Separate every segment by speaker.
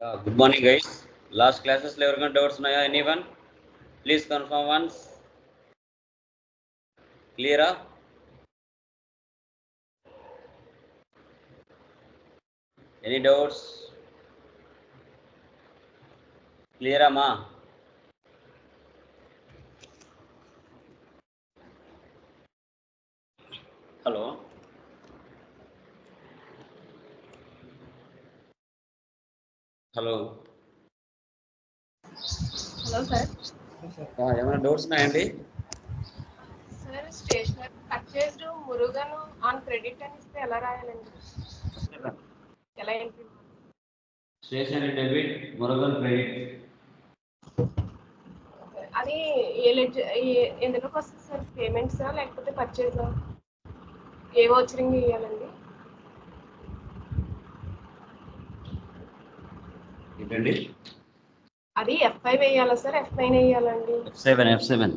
Speaker 1: Good morning, guys. Last classes లో ఎవరికైనా doubts ఉన్నాయా? Anyone please confirm once. క్లియరా? Any doubts? క్లియరా మా? Hello, hello,
Speaker 2: hello sir.
Speaker 1: ఏమైనా డౌట్స్ ఉన్నాయండి?
Speaker 2: Sir, stationery purchased Murugan on credit అని ఇస్తే ఎలా రాయాలండి? ఎలా entry?
Speaker 1: Stationery debit, Murugan credit.
Speaker 2: అది ఎందులోకి వస్తుంది సార్? పేమెంట్సా లేకపోతే పర్చేసా? ఏ వోచరింగ్ ఇవ్వాలండి?
Speaker 1: ఏంటండి?
Speaker 2: అది F5 వేయాలా సార్, F9 వేయాలండి?
Speaker 1: F7.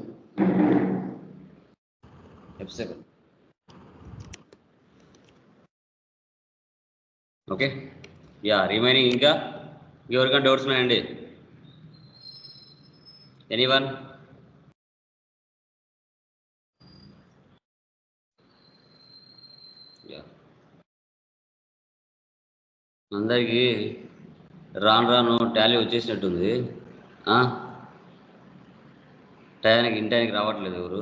Speaker 1: Okay, yeah. రిమైనింగ్ ఇంకా ఎవరికైనా డౌట్స్ ఉన్నాయండి? ఎనీవన్? అందరికీ రాను టాలీ వచ్చేసినట్టుంది. టయానికి రావట్లేదు ఎవరు.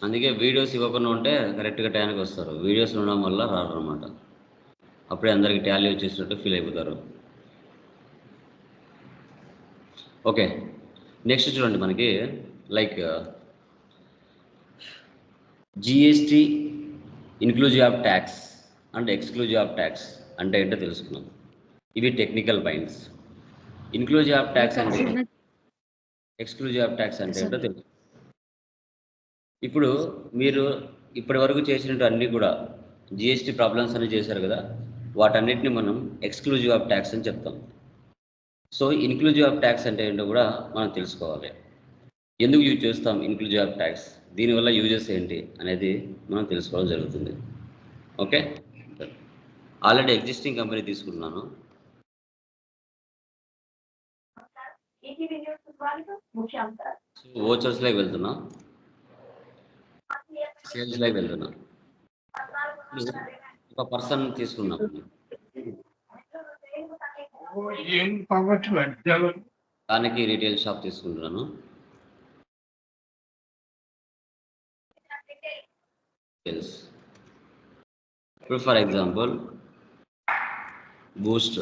Speaker 1: అందుకే వీడియోస్ ఇవ్వకుండా ఉంటే కరెక్ట్గా టయానికి వస్తారు. వీడియోస్ ఉండడం వల్ల రారు అనమాట. అప్పుడే అందరికీ టాలీ వచ్చేసినట్టు ఫీల్ అయిపోతారు. ఓకే, నెక్స్ట్ చూడండి. మనకి like GST, inclusive of tax and exclusive of tax అంటే ఏంటో తెలుసుకున్నాం. ఇవి technical points. Inclusive of tax అంటే, ఎక్స్క్లూజివ్ ఆఫ్ ట్యాక్స్ అంటే ఏంటో తెలుసు. ఇప్పుడు మీరు ఇప్పటి వరకు చేసినట్టు అన్నీ కూడా జిఎస్టీ ప్రాబ్లమ్స్ అన్ని చేశారు కదా, వాటన్నిటిని మనం ఎక్స్క్లూజివ్ ఆఫ్ ట్యాక్స్ అని చెప్తాం. సో ఇన్క్లూజివ్ ఆఫ్ ట్యాక్స్ అంటే ఏంటో కూడా మనం తెలుసుకోవాలి. ఎందుకు యూజ్ చేస్తాం ఇన్క్లూజివ్ ఆఫ్ ట్యాక్స్, దీనివల్ల యూజెస్ ఏంటి అనేది మనం తెలుసుకోవడం జరుగుతుంది. ఓకే, ఆల్రెడీ ఎగ్జిస్టింగ్ కంపెనీ తీసుకున్నాను. ఓచర్స్ లాగా వెళ్తున్నా, సేల్స్ లాగా వెళ్తున్నా. ఒక పర్సన్ తీసుకున్నాం, దానికి రీటైల్ షాప్ తీసుకుంటున్నాను. ఇప్పుడు ఫర్ ఎగ్జాంపుల్ బూస్ట్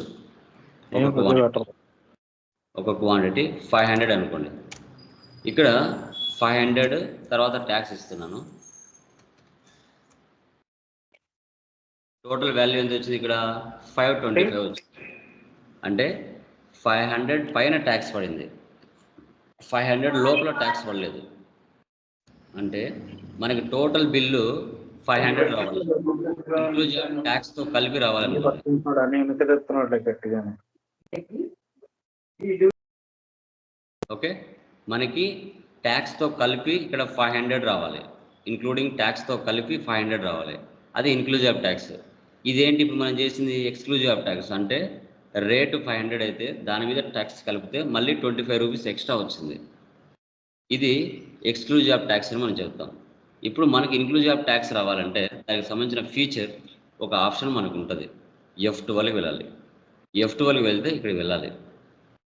Speaker 1: ఒక క్వాంటిటీ 500 అనుకోండి. ఇక్కడ 500 తర్వాత ట్యాక్స్ ఇస్తున్నాను. టోటల్ వాల్యూ ఎంత వచ్చింది? ఇక్కడ 525 వచ్చింది. అంటే 500 పైన ట్యాక్స్ పడింది, 500 లోపల ట్యాక్స్ పడలేదు. అంటే మనకి టోటల్ బిల్లు 500 రావాలి, ఇంక్లూజివ్ ట్యాక్స్తో కలిపి రావాలన్నమాట. ఓకే, మనకి ట్యాక్స్తో కలిపి ఇక్కడ 500 రావాలి, ఇంక్లూడింగ్ ట్యాక్స్తో కలిపి 500 రావాలి. అది ఇన్క్లూజివ్ ఆఫ్ ట్యాక్స్. ఇదేంటి ఇప్పుడు మనం చేసింది? Exclusive of tax. అంటే రేటు 500 అయితే దాని మీద ట్యాక్స్ కలిపితే మళ్ళీ 25 రూపీస్ ఎక్స్ట్రా వచ్చింది. ఇది ఎక్స్క్లూజివ్ ఆఫ్ ట్యాక్స్ అని మనం చెప్తాం. ఇప్పుడు మనకి ఇన్క్లూజివ్ ఆఫ్ ట్యాక్స్ రావాలంటే దానికి సంబంధించిన ఫీచర్ ఒక ఆప్షన్ మనకు ఉంటుంది. F12కి వెళ్ళాలి. F12కి వెళ్తే ఇక్కడికి వెళ్ళాలి.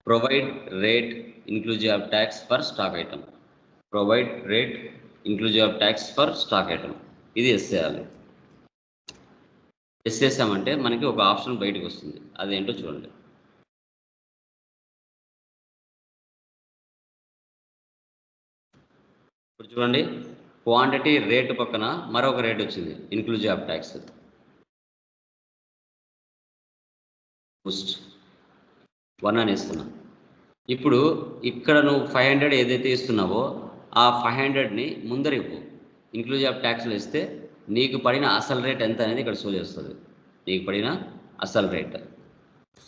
Speaker 1: Provide rate inclusive of tax for stock item. Provide rate inclusive of tax for stock item. ఇది ఎస్ చేయాలి. ఎస్ చేసామంటే మనకి ఒక ఆప్షన్ బయటకు వస్తుంది. అదేంటో చూడండి. ఇప్పుడు చూడండి, క్వాంటిటీ రేటు పక్కన మరొక రేట్ వచ్చింది, ఇన్క్లూజివ్ ఆఫ్ ట్యాక్స్. బూస్ట్ 1 అని ఇస్తున్నా. ఇప్పుడు ఇక్కడ నువ్వు 500 ఏదైతే ఇస్తున్నావో ఆ 500ని ముందర ఇవ్వు. ఇన్క్లూజివ్ ఆఫ్ ట్యాక్స్లో ఇస్తే నీకు పడిన అసలు రేట్ ఎంత అనేది ఇక్కడ షో చేస్తుంది. నీకు పడిన అసలు రేట్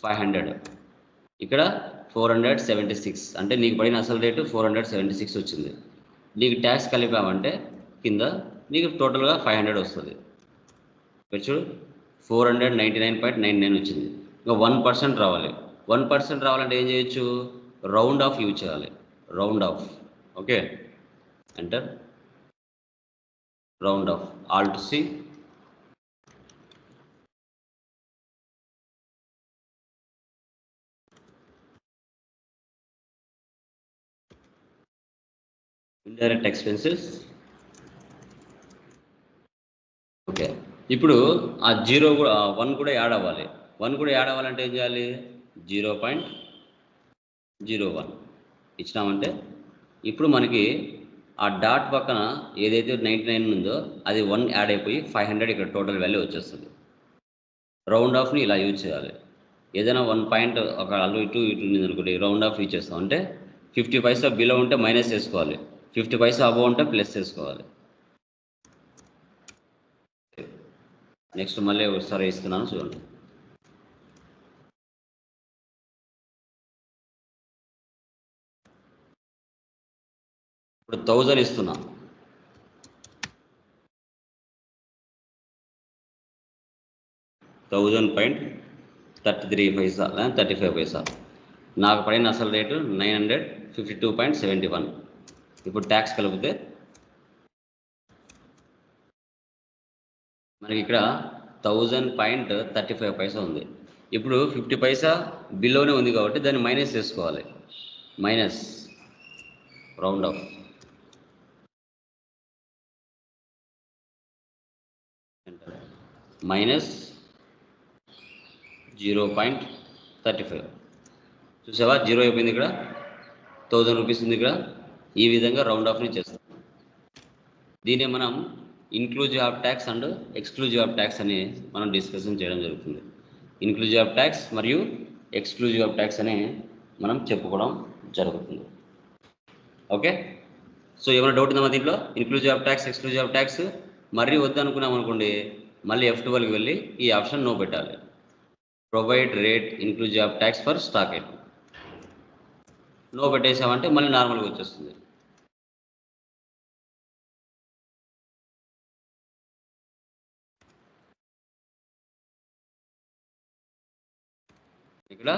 Speaker 1: 500, ఇక్కడ 476. అంటే నీకు పడిన అసలు రేటు 476 వచ్చింది. నీకు ట్యాక్స్ కలిపామంటే కింద నీకు టోటల్గా 500 వస్తుంది. మీరు చూడు 499.99 వచ్చింది. ఇంకా 1% రావాలి. 1% రావాలంటే ఏం చేయొచ్చు, రౌండ్ ఆఫ్ యూజ్ చేయాలి. Round off. Okay, enter, round off, alt C, indirect expenses. Okay, ఇప్పుడు ఆ 1 కూడా యాడ్ అవ్వాలి. 1 కూడా యాడ్ అవ్వాలంటే ఏం చేయాలి, 0.01 ఇచ్చినామంటే ఇప్పుడు మనకి ఆ డాట్ పక్కన ఏదైతే 99 ఉందో అది 1 యాడ్ అయిపోయి 500 ఇక్కడ టోటల్ వాల్యూ వచ్చేస్తుంది. రౌండ్ ఆఫ్ని ఇలా యూజ్ చేయాలి. ఏదైనా 1 పాయింట్ ఒక అల్లు ఇటు ఉంది అనుకోండి, రౌండ్ ఆఫ్ యూజ్ చేస్తాం. అంటే 50 పైసా బిలో ఉంటే మైనస్ చేసుకోవాలి, 50 పైసా అబోవ్ ఉంటే ప్లస్ చేసుకోవాలి. నెక్స్ట్ మళ్ళీ ఒకసారి ఇస్తున్నాను చూడండి. ఇప్పుడు 1000 ఇస్తున్నా. 1000.33 పైసా 35 పైసా. నాకు పడిన అసలు రేటు 952.71. ఇప్పుడు ట్యాక్స్ కలిపితే మనకి ఇక్కడ 1000.35 పైసా ఉంది. ఇప్పుడు 50 పైసా బిలోనే ఉంది కాబట్టి దాన్ని మైనస్ చేసుకోవాలి. Minus, round of, minus 0.35. చూసావా, 0 అయిపోయింది. ఇక్కడ 1000 రూపీస్ ఉంది. ఇక్కడ ఈ విధంగా రౌండ్ ఆఫ్ని చేస్తాం. దీన్ని మనం inclusive of tax and exclusive of tax అని మనం డిస్కషన్ చేయడం జరుగుతుంది. ఇన్క్లూజివ్ ఆఫ్ ట్యాక్స్ మరియు ఎక్స్క్లూజివ్ ఆఫ్ ట్యాక్స్ అని మనం చెప్పుకోవడం జరుగుతుంది. ఓకే, సో ఏమైనా డౌట్ ఉందా దీంట్లో? Inclusive of tax, exclusive of tax మరీ వద్దనుకున్నాం అనుకోండి, మళ్ళీ F12కి వెళ్ళి ఈ ఆప్షన్ నో పెట్టాలి. Provide rate inclusive of tax for stock item. No పెట్టేసామంటే మళ్ళీ నార్మల్గా వచ్చేస్తుంది. ఇక్కడ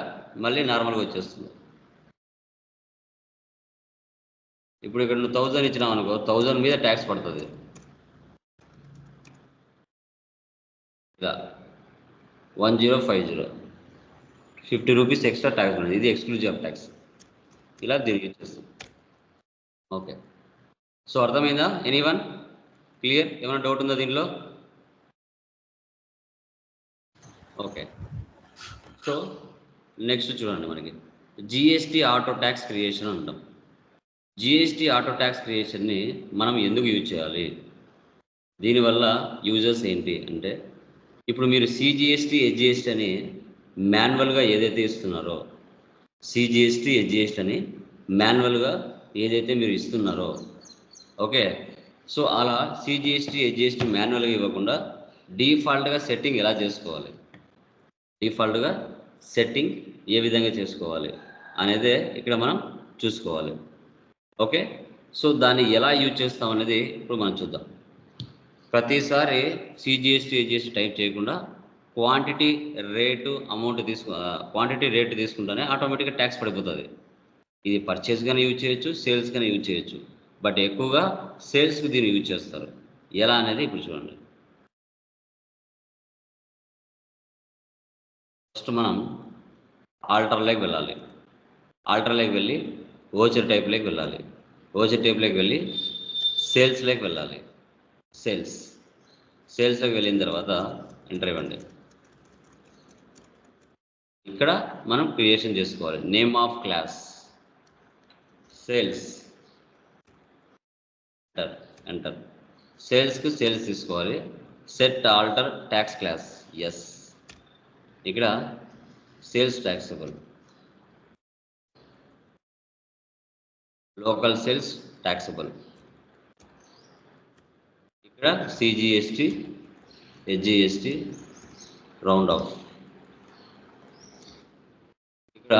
Speaker 1: మళ్ళీ నార్మల్గా వచ్చేస్తుంది. ఇప్పుడు ఇక్కడ నువ్వు 1000 ఇచ్చినావు అనుకో, 1000 మీద ట్యాక్స్ పడుతుంది. ఇలా 1050, 50 రూపీస్ ఎక్స్ట్రా ట్యాక్స్ ఉంది. ఇది ఎక్స్క్లూజివ్ ఆఫ్ ట్యాక్స్. ఇలా తిరిగి వచ్చేస్తుంది. ఓకే, సో అర్థమైందా? Anyone clear? ఏమైనా డౌట్ ఉందా దీనిలో? ఓకే, సో నెక్స్ట్ చూడండి, మనకి జిఎస్టీ ఆటో ట్యాక్స్ క్రియేషన్ అంటాం. జిఎస్టీ ఆటో ట్యాక్స్ క్రియేషన్ని మనం ఎందుకు యూజ్ చేయాలి, దీనివల్ల యూజర్స్ ఏంటి అంటే, ఇప్పుడు మీరు సిజిఎస్టీ, హెచ్జిఎస్టీ అని మాన్యువల్గా ఏదైతే ఇస్తున్నారో, సిజిఎస్టీ, హెచ్జిఎస్టీ అని మాన్యువల్గా ఏదైతే మీరు ఇస్తున్నారో, ఓకే, సో అలా సిజిఎస్టీ, హెచ్జిఎస్టీ మాన్యువల్గా ఇవ్వకుండా డిఫాల్ట్గా సెట్టింగ్ ఎలా చేసుకోవాలి, డిఫాల్ట్గా సెట్టింగ్ ఏ విధంగా చేసుకోవాలి అనేదే ఇక్కడ మనం చూసుకోవాలి. ఓకే, సో దాన్ని ఎలా యూజ్ చేస్తాం అనేది ఇప్పుడు మనం చూద్దాం. ప్రతిసారి సిజిఎస్టీ, హెచ్జిఎస్టీ టైప్ చేయకుండా quantity rate amount quantity rate తీసుకుంటేనే ఆటోమేటిక్గా ట్యాక్స్ పడిపోతుంది. ఇది పర్చేస్ కానీ యూజ్ చేయొచ్చు, సేల్స్ కానీ యూజ్ చేయొచ్చు, బట్ ఎక్కువగా సేల్స్కి దీన్ని యూజ్ చేస్తారు. ఎలా అనేది ఇప్పుడు చూడండి. ఫస్ట్ మనం ఆల్టర్లోకి వెళ్ళాలి. ఆల్టర్లోకి వెళ్ళి ఓచర్ టైప్లోకి వెళ్ళాలి. ఓచర్ టైప్లోకి వెళ్ళి సేల్స్లోకి వెళ్ళాలి. సేల్స్లోకి వెళ్ళిన తర్వాత ఎంటర్ ఇవ్వండి. ఇక్కడ మనం క్రియేషన్ చేసుకోవాలి. Name of class sales, enter. సేల్స్కి సేల్స్ తీసుకోవాలి. Set alter tax class, yes. ఇక్కడ sales taxable, local sales taxable. ఇక్కడ సిజిఎస్టీ, హెచ్జిఎస్టీ, రౌండ్ ఆఫ్. ఇక్కడ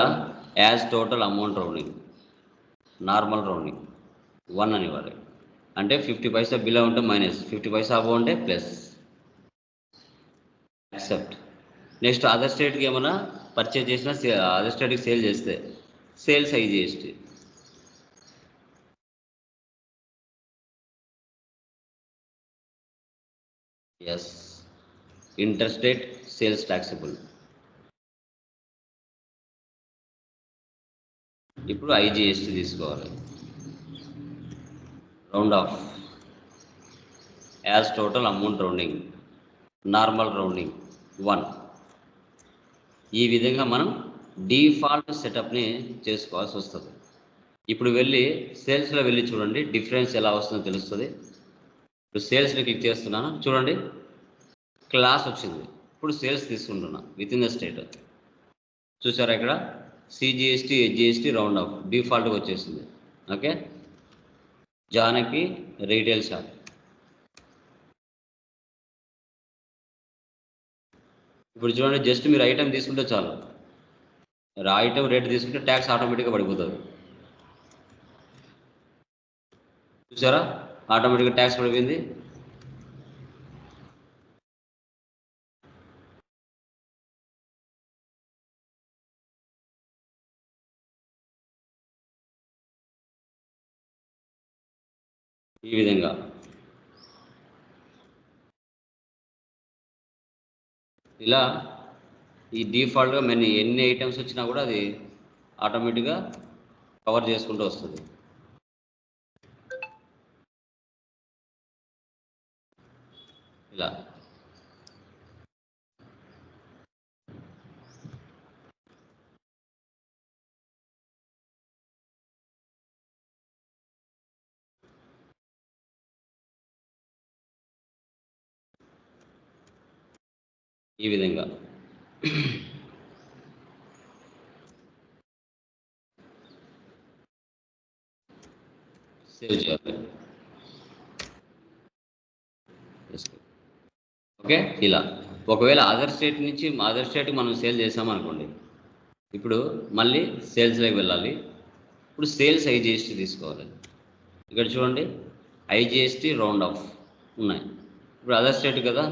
Speaker 1: as total amount rounding, normal rounding 1 అని ఇవ్వాలి. అంటే 50 పైసా బిలో ఉంటే మైనస్, 50 పైసా అబోవ్ ఉంటే ప్లస్. యాక్సెప్ట్. నెక్స్ట్ అదర్ స్టేట్కి ఏమైనా పర్చేజ్ చేసినా అదర్ స్టేట్కి సేల్ చేస్తే sales IGST. Yes, inter state sales taxable. ఇప్పుడు ఐజిఎస్టీ తీసుకోవాలి. Round of as total amount rounding, normal rounding 1. ఈ విధంగా మనం డిఫాల్ట్ సెటప్ని చేసుకోవాల్సి వస్తుంది. ఇప్పుడు వెళ్ళి సేల్స్లో వెళ్ళి చూడండి, డిఫరెన్స్ ఎలా వస్తుందో తెలుస్తుంది. ఇప్పుడు సేల్స్ని క్లిక్ చేస్తున్నాను, చూడండి క్లాస్ వచ్చింది. ఇప్పుడు సేల్స్ తీసుకుంటున్నా విత్ ఇన్ ద స్టేట్. చూసారా ఇక్కడ సిజిఎస్టీ హెచ్జిఎస్టీ రౌండ్ ఆఫ్ డిఫాల్ట్గా వచ్చేసింది. Okay, Janaki retail shop. ఇప్పుడు చూడండి, జస్ట్ మీరు ఐటమ్ తీసుకుంటే చాలు, ఐటమ్ రేట్ తీసుకుంటే ట్యాక్స్ ఆటోమేటిక్గా పడిపోతుంది. చూసారా ఆటోమేటిక్గా ట్యాక్స్ పడిపోయింది. ఈ విధంగా ఇలా ఈ డిఫాల్ట్గా ఎన్ని ఐటమ్స్ వచ్చినా కూడా అది ఆటోమేటిక్గా కవర్ చేసుకుంటూ వస్తుంది. ఇలా ఈ విధంగా సేవ్ చేయాలి. ఓకే, ఇలా ఒకవేళ అదర్ స్టేట్ నుంచి అదర్ స్టేట్కి మనం సేల్ చేసామనుకోండి, ఇప్పుడు మళ్ళీ సేల్స్లోకి వెళ్ళాలి. ఇప్పుడు సేల్స్ ఐజిఎస్టీ తీసుకోవాలి. ఇక్కడ చూడండి ఐజిఎస్టీ రౌండ్ ఆఫ్ ఉన్నాయి. ఇప్పుడు అదర్ స్టేట్ కదా,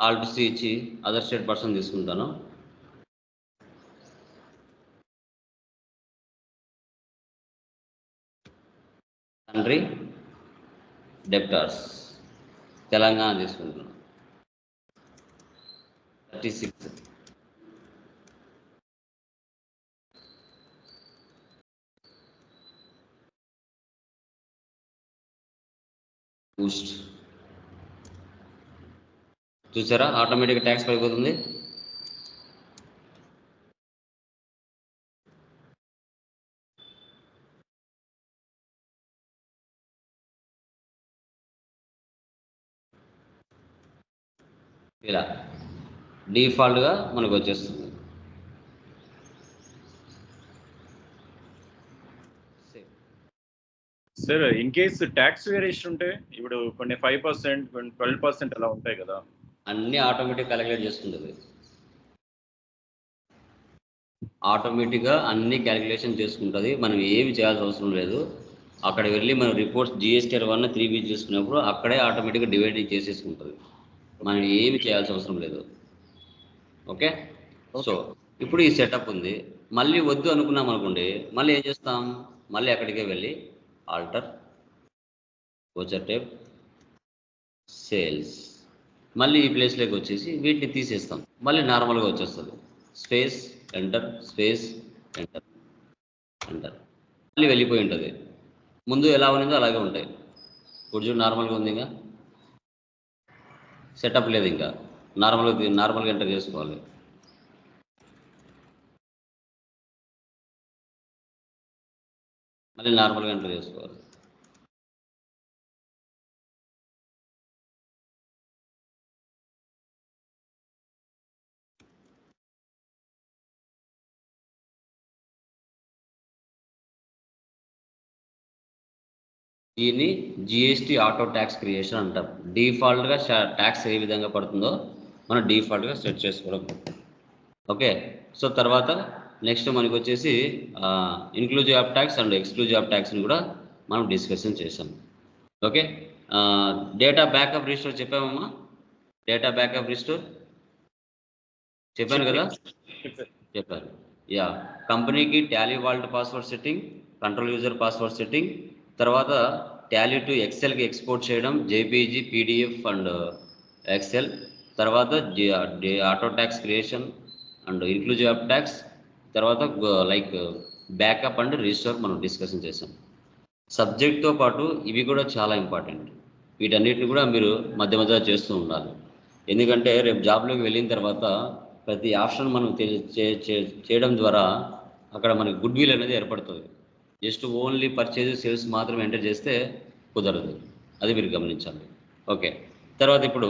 Speaker 1: ఆల్ట్ సి ఇచ్చి అదర్ స్టేట్ పర్సన్ తీసుకుంటాను. తండ్రి డెప్టార్స్ తెలంగాణ తీసుకుంటున్నాను. 36. బూస్ట్. చూసారా ఆటోమేటిక్గా ట్యాక్స్ పడిపోతుంది. ఇలా డిఫాల్ట్గా మనకు వచ్చేస్తుంది.
Speaker 3: Sir in case tax variation ఉంటే ఇప్పుడు కొన్ని 5%, కొన్ని 12% అలా ఉంటాయి కదా,
Speaker 1: అన్నీ ఆటోమేటిక్ క్యాలిక్యులేట్ చేసుకుంటుంది. ఆటోమేటిక్గా అన్ని క్యాలిక్యులేషన్ చేసుకుంటుంది. మనం ఏమి చేయాల్సిన అవసరం లేదు. అక్కడ వెళ్ళి మనం రిపోర్ట్స్ జిఎస్టీ 1 3 చేసుకున్నప్పుడు అక్కడే ఆటోమేటిక్గా డివైడ్ చేసేసుకుంటుంది. మనం ఏమి చేయాల్సిన అవసరం లేదు. ఓకే, సో ఇప్పుడు ఈ సెటప్ ఉంది. మళ్ళీ వద్దు అనుకున్నాం అనుకోండి, మళ్ళీ ఏం చేస్తాం, మళ్ళీ అక్కడికే వెళ్ళి ఆల్టర్ వోచర్ టేప్ సేల్స్, మళ్ళీ ఈ ప్లేస్లోకి వచ్చేసి వీటిని తీసేస్తాం. మళ్ళీ నార్మల్గా వచ్చేస్తుంది. Space enter, space enter, enter, మళ్ళీ వెళ్ళిపోయి ఉంటుంది. ముందు ఎలా ఉన్నదో అలాగే ఉంటాయి. ఇప్పుడు చూడు నార్మల్గా ఉంది, ఇంకా సెటప్ లేదు. ఇంకా నార్మల్గా ఎంటర్ చేసుకోవాలి. మళ్ళీ నార్మల్గా ఎంటర్ చేసుకోవాలి. దీన్ని జిఎస్టీ ఆటో ట్యాక్స్ క్రియేషన్ అంటాం. డిఫాల్ట్గా ట్యాక్స్ ఏ విధంగా పడుతుందో మనం డిఫాల్ట్గా సెట్ చేసుకోవడం. ఓకే, సో తర్వాత నెక్స్ట్ మనకి వచ్చేసి inclusive of tax and exclusive of ట్యాక్స్ని కూడా మనం డిస్కషన్ చేసాం. ఓకే, డేటా బ్యాకప్ రిస్టోర్ చెప్పామమ్మా. డేటా బ్యాకప్ రిస్టోర్ చెప్పాను కదా, చెప్పారు. యా, కంపెనీకి Tally vault password setting, control user password setting, తర్వాత టాలీ టు ఎక్సెల్కి ఎక్స్పోర్ట్ చేయడం, జేపీజీ, పీడిఎఫ్ అండ్ ఎక్సెల్, తర్వాత auto tax creation and inclusive of tax, తర్వాత లైక్ బ్యాకప్ అండ్ రిస్టోర్ మనం డిస్కషన్ చేసాం. సబ్జెక్ట్తో పాటు ఇవి కూడా చాలా ఇంపార్టెంట్. వీటన్నిటిని కూడా మీరు మధ్య మధ్యలో చేస్తూ ఉండాలి. ఎందుకంటే రేపు జాబ్లోకి వెళ్ళిన తర్వాత ప్రతి ఆప్షన్ మనం చేయడం ద్వారా అక్కడ మనకి గుడ్ విల్ అనేది ఏర్పడుతుంది. జస్ట్ ఓన్లీ పర్చేజ్ సేల్స్ మాత్రం ఎంటర్ చేస్తే కుదరదు, అది మీరు గమనించాలి. ఓకే, తర్వాత ఇప్పుడు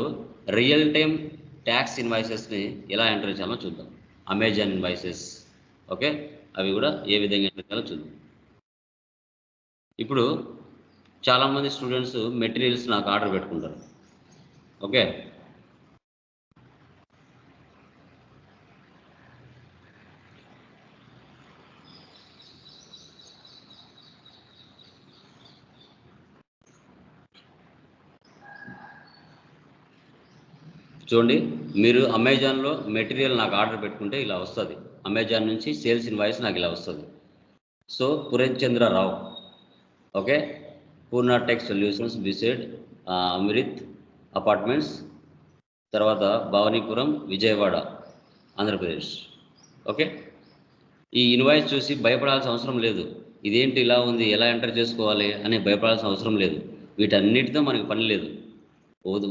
Speaker 1: రియల్ టైం ట్యాక్స్ ఇన్వాయిసెస్ని ఎలా ఎంటర్ చేయాలో చూద్దాం. అమెజాన్ ఇన్వాయిసెస్, ఓకే, అవి కూడా ఏ విధంగా ఎంటర్ చేయాలో చూద్దాం. ఇప్పుడు చాలామంది స్టూడెంట్స్ మెటీరియల్స్ నాకు ఆర్డర్ పెట్టుకుంటారు. ఓకే, చూడండి, మీరు అమెజాన్లో మెటీరియల్ నాకు ఆర్డర్ పెట్టుకుంటే ఇలా వస్తుంది. అమెజాన్ నుంచి సేల్స్ ఇన్వాయిస్ నాకు ఇలా వస్తుంది. So Purendra Rao, okay, Purna tech solutions beside Amrit apartments, తర్వాత భవానీపురం, విజయవాడ, ఆంధ్రప్రదేశ్. ఓకే, ఈ ఇన్వాయిస్ చూసి భయపడాల్సిన అవసరం లేదు. ఇదేంటి ఇలా ఉంది, ఎలా ఎంటర్ చేసుకోవాలి అని భయపడాల్సిన అవసరం లేదు. వీటన్నిటితో మనకి పని లేదు.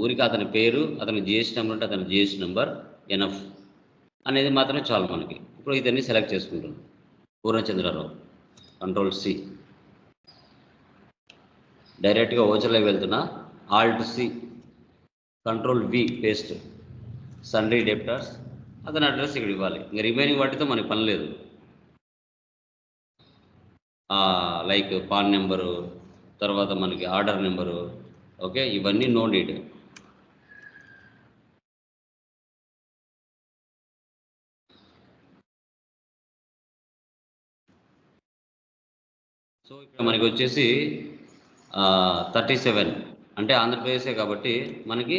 Speaker 1: ఊరికి అతని పేరు, అతని జిఎస్టీ నెంబర్ ఉంటే అతని జిఎస్టీ నెంబర్ ఎనఫ్ అనేది మాత్రమే చాలు మనకి. ఇప్పుడు ఇతన్ని సెలెక్ట్ చేసుకుంటున్నాం. పూర్ణచంద్రరావు, కంట్రోల్ సి, డైరెక్ట్గా ఓచర్లోకి వెళ్తున్నా, alt C, control V paste, sundry debtors, అతని అడ్రస్ ఇక్కడ ఇవ్వాలి. ఇంకా రిమైనింగ్ వాటితో మనకి పని లేదు. లైక్ పాన్ నెంబరు, తర్వాత మనకి ఆర్డర్ నెంబరు, ఓకే, ఇవన్నీ నో నీడ్. సో ఇక్కడ మనకి వచ్చేసి 37 అంటే ఆంధ్రప్రదేశే కాబట్టి మనకి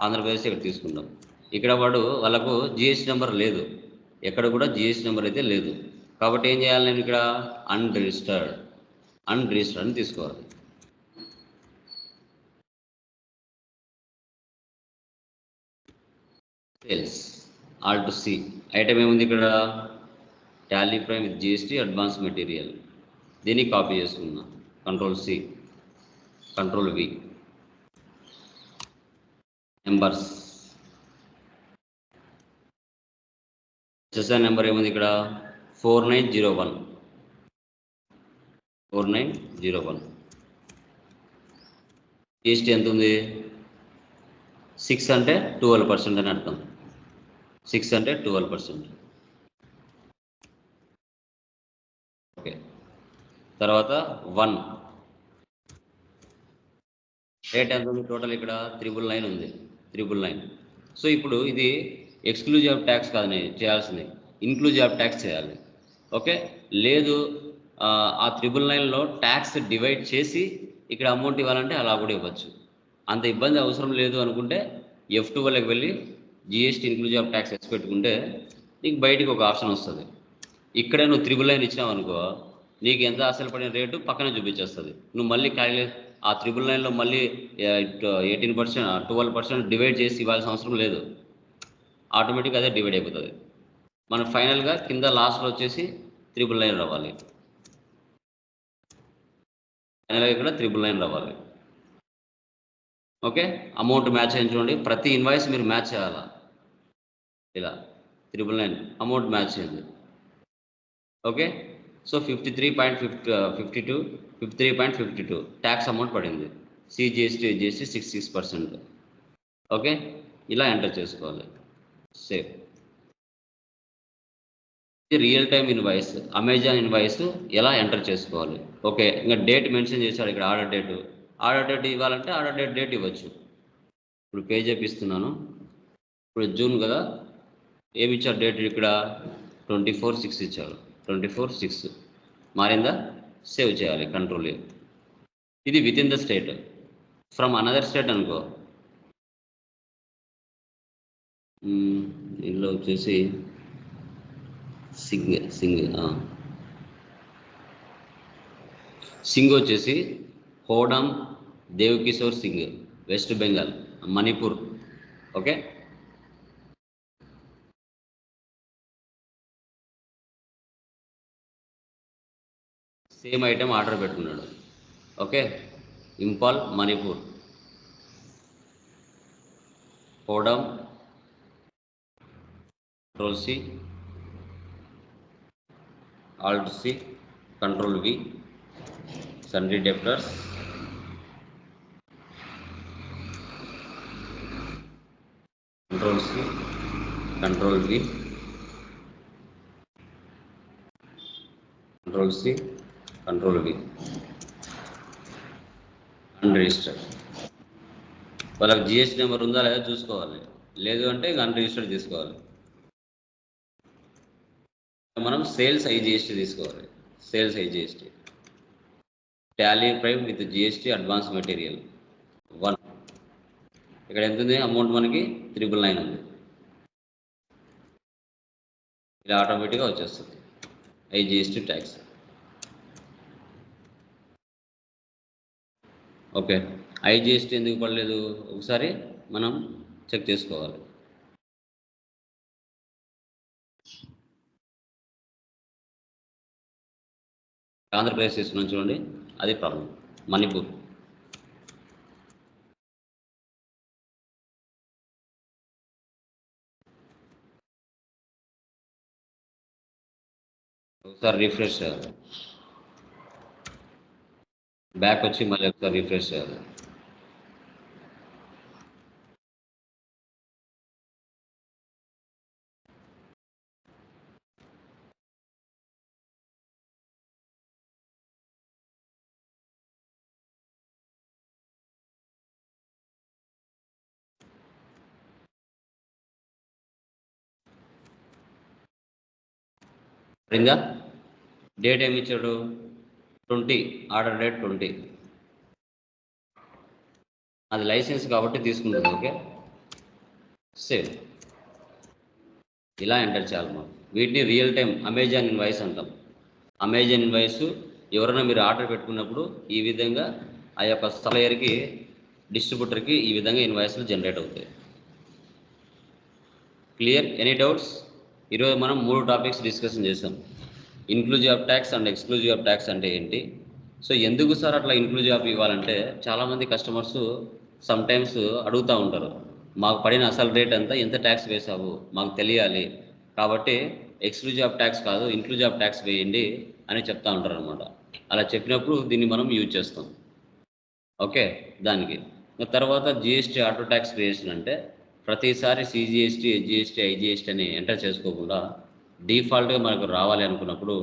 Speaker 1: ఆంధ్రప్రదేశ్ ఇక్కడ తీసుకుందాం. ఇక్కడ వాళ్ళకు జిఎస్టీ నెంబర్ లేదు, ఎక్కడ కూడా జిఎస్టీ నెంబర్ అయితే లేదు. కాబట్టి ఏం చేయాలి, నేను ఇక్కడ అన్రిజిస్టర్డ్ అని తీసుకోవాలి. సేల్స్, ఆల్ట్ సి, ఐటమ్ ఏముంది ఇక్కడ, Tally Prime with GST advance material, దీన్ని కాపీ చేసుకున్నాం. Control C, control V, numbers, SSI number ఏముంది ఇక్కడ, 4901. జిఎస్టీ ఎంత ఉంది, 6 అంటే 12% అని అర్థం. 6 అంటే 12%. ఓకే, తర్వాత 1 రేట్ ఎంత ఉంది, టోటల్ ఇక్కడ 999 ఉంది, 999. సో ఇప్పుడు ఇది ఎక్స్క్లూజివ్ ఆఫ్ ట్యాక్స్ కాదు నేను చేయాల్సింది, ఇన్క్లూజివ్ ఆఫ్ ట్యాక్స్ చేయాలి. ఓకే, లేదు ఆ 999లో ట్యాక్స్ డివైడ్ చేసి ఇక్కడ అమౌంట్ ఇవ్వాలంటే అలా కూడా ఇవ్వచ్చు. అంత ఇబ్బంది అవసరం లేదు అనుకుంటే F12లోకి వెళ్ళి GST inclusive of tax X పెట్టుకుంటే నీకు బయటికి ఒక ఆప్షన్ వస్తుంది. ఇక్కడే నువ్వు 999 ఇచ్చినావు అనుకో, నీకు ఎంత అసలు పడిన రేటు పక్కనే చూపించేస్తుంది. నువ్వు మళ్ళీ ఆ 999లో మళ్ళీ 18%, 12% డివైడ్ చేసి ఇవ్వాల్సిన అవసరం లేదు. ఆటోమేటిక్గా అదే డివైడ్ అయిపోతుంది. మనం ఫైనల్గా కింద లాస్ట్లో వచ్చేసి 999 రావాలి. ఫైనల్గా ఇక్కడ 999 రావాలి. ఓకే, అమౌంట్ మ్యాచ్ అయింది చూడండి. ప్రతి ఇన్వాయిస్ మీరు మ్యాచ్ చేయాలా, ఇలా 999 అమౌంట్ మ్యాచ్ అయింది. ఓకే, సో 53.52 ట్యాక్స్ అమౌంట్ పడింది. సిజిఎస్టీ 66%. ఓకే, ఇలా ఎంటర్ చేసుకోవాలి. సేవ్. ఇది real time invoice, Amazon invoice ఎలా ఎంటర్ చేసుకోవాలి. ఓకే, ఇంకా డేట్ మెన్షన్ చేశాడు ఇక్కడ, ఆర్డర్ డేట్ ఇవ్వాలంటే ఆర్డర్ డేట్ ఇవ్వచ్చు. ఇప్పుడు పేజెప్ ఇస్తున్నాను. ఇప్పుడు జూన్ కదా, ఏమి ఇచ్చారు డేట్ ఇక్కడ, 24/6 ఇచ్చారు. 24/6 మారిందా, సేవ్ చేయాలి, కంట్రోల్ ఏ. ఇది within the state. From another state అనుకో, దీనిలో వచ్చేసి సింగ్ వచ్చేసి Hodam Devkishore Singh, West Bengal, Manipur. Okay, same item order పెట్టుకున్నాడు. Okay, Imphal Manipur, Hodam control C, alt C, control V, sundry debtors, control C, control V, control C, control V, unregistered. వాళ్ళకి GST number ఉందా లేదా చూసుకోవాలి, లేదు అంటే అన్రిజిస్టర్డ్ తీసుకోవాలి. మనం సేల్స్ ఐజిఎస్టీ తీసుకోవాలి. Sales IGST Tally Prime with GST advance material 1. ఇక్కడ ఎంత ఉంది అమౌంట్? మనకి 999 ఉంది. ఇలా ఆటోమేటిక్గా వచ్చేస్తుంది ఐజిఎస్టీ ట్యాక్స్. ఓకే, ఐజిఎస్టీ ఎందుకు పడలేదు ఒకసారి మనం చెక్ చేసుకోవాలి. ఆంధ్రప్రదేశ్ తీసుకున్నాం చూడండి, అది ప్రాబ్లం. మణిపూర్, ఒకసారి రిఫ్రెష్ చేయాలి, బ్యాక్ వచ్చి మళ్ళీ ఒకసారి రిఫ్రెష్ చేయాలి. పడిందా? డేట్ ఏమి ఇచ్చాడు? 20, ఆర్డర్ డేట్ 20. అది లైసెన్స్ కాబట్టి తీసుకుంటుంది. Okay, save. ఇలా ఎంటర్ చేయాలి మనం. వీటిని రియల్ టైం అమెజాన్ ఇన్వాయిస్ అంటాం. అమెజాన్ ఇన్వాయిస్ ఎవరైనా మీరు ఆర్డర్ పెట్టుకున్నప్పుడు ఈ విధంగా ఆ యొక్క సప్లయర్కి, డిస్ట్రిబ్యూటర్కి ఈ విధంగా ఇన్వాయిస్లు జనరేట్ అవుతాయి. క్లియర్? Any doubts? ఈరోజు మనం 3 టాపిక్స్ డిస్కషన్ చేసాం. Inclusive of tax and exclusive of tax అంటే ఏంటి? సో ఎందుకు సార్ అట్లా ఇన్క్లూజివ్ ఆఫ్ ఇవ్వాలంటే చాలామంది కస్టమర్స్ సమ్టైమ్స్ అడుగుతూ ఉంటారు, మాకు పడిన అసలు రేట్ అంతా ఎంత ట్యాక్స్ వేసావు మాకు తెలియాలి, కాబట్టి ఎక్స్క్లూజివ్ ఆఫ్ ట్యాక్స్ కాదు ఇన్క్లూజివ్ ఆఫ్ ట్యాక్స్ వేయండి అని చెప్తా ఉంటారు అనమాట. అలా చెప్పినప్పుడు దీన్ని మనం యూజ్ చేస్తాం. ఓకే, దానికి తర్వాత జిఎస్టీ ఆటో ట్యాక్స్ క్రియేషన్ అంటే ప్రతిసారి సిజిఎస్టీ, ఎస్జిఎస్టీ, ఐజిఎస్టీ అని ఎంటర్ చేసుకోకుండా డిఫాల్ట్గా మనకు రావాలి అనుకున్నప్పుడు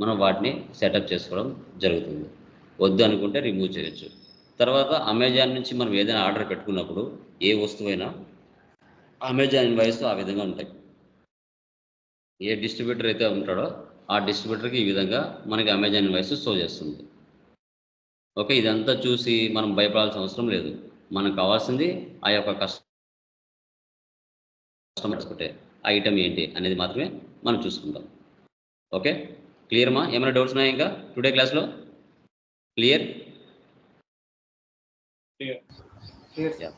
Speaker 1: మనం వాటిని సెటప్ చేసుకోవడం జరుగుతుంది. వద్దు అనుకుంటే రిమూవ్ చేయొచ్చు. తర్వాత అమెజాన్ నుంచి మనం ఏదైనా ఆర్డర్ పెట్టుకున్నప్పుడు ఏ వస్తువైనా అమెజాన్ ఇన్వాయిస్ ఆ విధంగా ఉంటాయి. ఏ డిస్ట్రిబ్యూటర్ అయితే ఉంటాడో ఆ డిస్ట్రిబ్యూటర్కి ఈ విధంగా మనకి అమెజాన్ ఇన్వాయిస్ షో చేస్తుంది. ఓకే, ఇదంతా చూసి మనం భయపడాల్సిన అవసరం లేదు. మనకు కావాల్సింది ఆ యొక్క కస్టమర్స్ ఒకటే ఐటమ్ ఏంటి అనేది మాత్రమే మనం చూసుకుంటాం. ఓకే, క్లియర్ మా? ఏమైనా డౌట్స్ ఉన్నాయా ఇంకా టుడే క్లాస్లో? క్లియర్?
Speaker 3: Clear.
Speaker 1: Yeah.